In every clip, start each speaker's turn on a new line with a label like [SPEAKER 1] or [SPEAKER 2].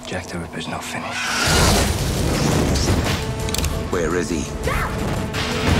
[SPEAKER 1] Jack the Ripper's not finished.
[SPEAKER 2] Where is he?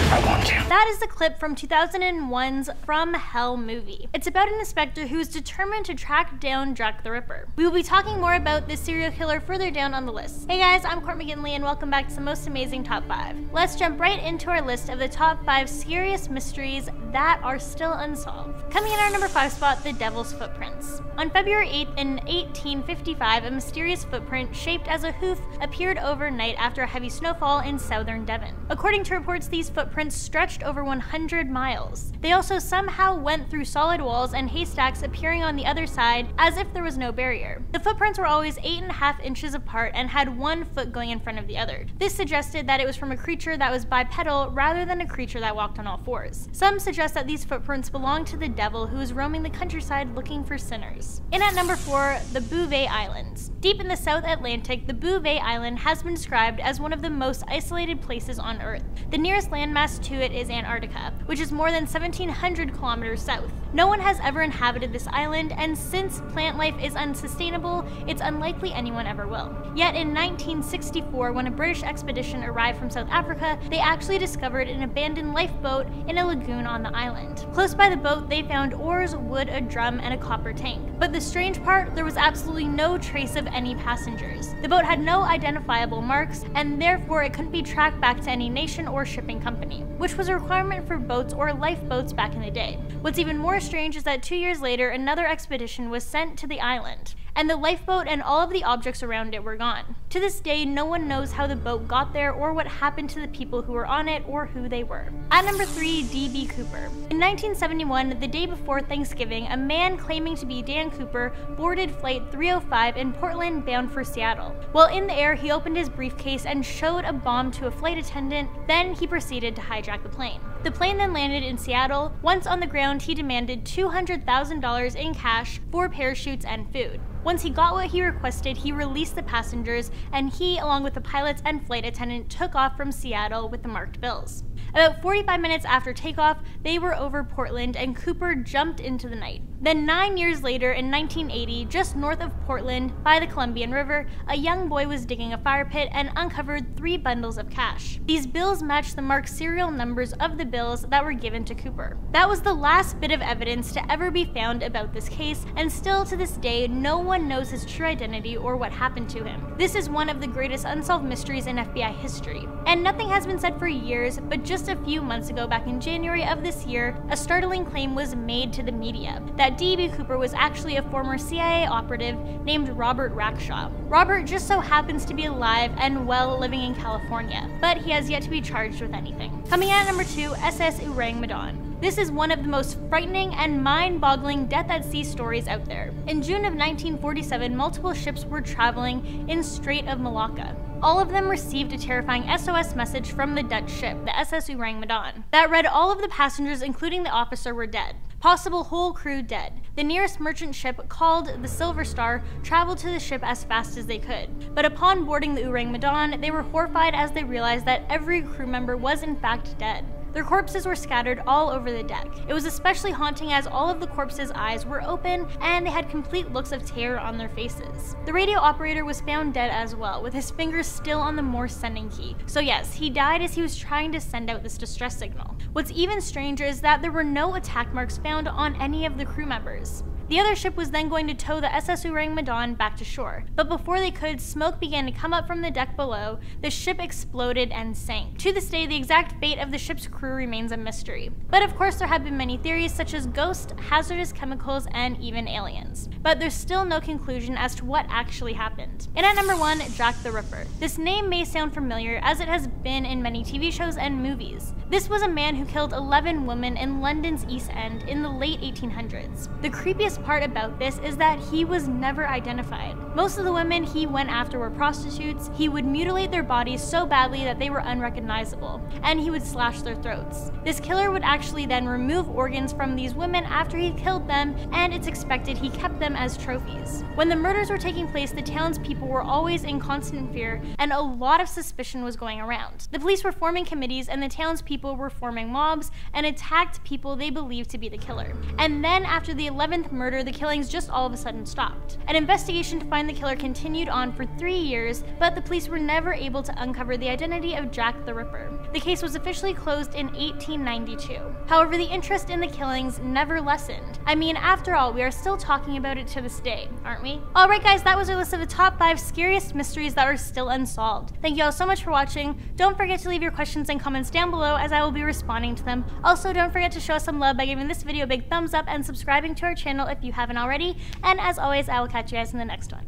[SPEAKER 1] I want him.
[SPEAKER 3] That is the clip from 2001's From Hell movie. It's about an inspector who is determined to track down Jack the Ripper. We will be talking more about this serial killer further down on the list. Hey guys, I'm Court McGinley and welcome back to the most amazing top 5. Let's jump right into our list of the top 5 scariest mysteries that are still unsolved. Coming in our number 5 spot, the Devil's Footprints. On February 8th in 1855, a mysterious footprint shaped as a hoof appeared overnight after a heavy snowfall in southern Devon. According to reports, these footprints stretched over 100 miles. They also somehow went through solid walls and haystacks appearing on the other side as if there was no barrier. The footprints were always 8.5 inches apart and had 1 foot going in front of the other. This suggested that it was from a creature that was bipedal rather than a creature that walked on all fours. Some suggest that these footprints belong to the devil who is roaming the countryside looking for sinners. In at number 4, the Bouvet Islands. Deep in the South Atlantic, the Bouvet Island has been described as one of the most isolated places on Earth. The nearest landmass to it is Antarctica, which is more than 1,700 kilometers south. No one has ever inhabited this island, and since plant life is unsustainable, it's unlikely anyone ever will. Yet in 1964, when a British expedition arrived from South Africa, they actually discovered an abandoned lifeboat in a lagoon on the island. Close by the boat, they found oars, wood, a drum, and a copper tank. But the strange part, there was absolutely no trace of any passengers. The boat had no identifiable marks, and therefore it couldn't be tracked back to any nation or shipping company, which was a requirement for boats or lifeboats back in the day. What's even more strange is that 2 years later, another expedition was sent to the island, and the lifeboat and all of the objects around it were gone. To this day, no one knows how the boat got there or what happened to the people who were on it or who they were. At number 3, D.B. Cooper. In 1971, the day before Thanksgiving, a man claiming to be Dan Cooper boarded Flight 305 in Portland bound for Seattle. While in the air, he opened his briefcase and showed a bomb to a flight attendant, then he proceeded to hijack the plane. The plane then landed in Seattle. Once on the ground, he demanded $200,000 in cash, 4 parachutes, and food. Once he got what he requested, he released the passengers, and he, along with the pilots and flight attendant, took off from Seattle with the marked bills. About 45 minutes after takeoff, they were over Portland, and Cooper jumped into the night. Then 9 years later, in 1980, just north of Portland, by the Columbian River, a young boy was digging a fire pit and uncovered 3 bundles of cash. These bills matched the marked serial numbers of the bills that were given to Cooper. That was the last bit of evidence to ever be found about this case, and still to this day, no one knows his true identity or what happened to him. This is one of the greatest unsolved mysteries in FBI history. And nothing has been said for years, but just a few months ago, back in January of this year, a startling claim was made to the media that D.B. Cooper was actually a former CIA operative named Robert Rackshaw. Robert just so happens to be alive and well living in California, but he has yet to be charged with anything. Coming in at number 2, SS Ourang Medan. This is one of the most frightening and mind-boggling death at sea stories out there. In June of 1947, multiple ships were traveling in Strait of Malacca. All of them received a terrifying SOS message from the Dutch ship, the SS Ourang Medan, that read all of the passengers, including the officer, were dead. Possible whole crew dead. The nearest merchant ship, called the Silver Star, traveled to the ship as fast as they could. But upon boarding the Ourang Medan, they were horrified as they realized that every crew member was in fact dead. Their corpses were scattered all over the deck. It was especially haunting as all of the corpses' eyes were open and they had complete looks of terror on their faces. The radio operator was found dead as well, with his fingers still on the Morse sending key. So yes, he died as he was trying to send out this distress signal. What's even stranger is that there were no attack marks found on any of the crew members. The other ship was then going to tow the SS Ourang Medan back to shore, but before they could, smoke began to come up from the deck below, the ship exploded and sank. To this day, the exact fate of the ship's crew remains a mystery. But of course, there have been many theories such as ghosts, hazardous chemicals, and even aliens. But there's still no conclusion as to what actually happened. And at number 1, Jack the Ripper. This name may sound familiar as it has been in many TV shows and movies. This was a man who killed 11 women in London's East End in the late 1800s. The creepiest part about this is that he was never identified. Most of the women he went after were prostitutes. He would mutilate their bodies so badly that they were unrecognizable, and he would slash their throats. This killer would actually then remove organs from these women after he killed them, and it's expected he kept them as trophies. When the murders were taking place, the townspeople were always in constant fear, and a lot of suspicion was going around. The police were forming committees, and the townspeople were forming mobs and attacked people they believed to be the killer. And then after the 11th murder murder, the killings just all of a sudden stopped. An investigation to find the killer continued on for 3 years, but the police were never able to uncover the identity of Jack the Ripper. The case was officially closed in 1892. However, the interest in the killings never lessened. I mean, after all, we are still talking about it to this day, aren't we? Alright guys, that was our list of the top 5 scariest mysteries that are still unsolved. Thank you all so much for watching. Don't forget to leave your questions and comments down below as I will be responding to them. Also, don't forget to show us some love by giving this video a big thumbs up and subscribing to our channel if you haven't already. And as always, I will catch you guys in the next one.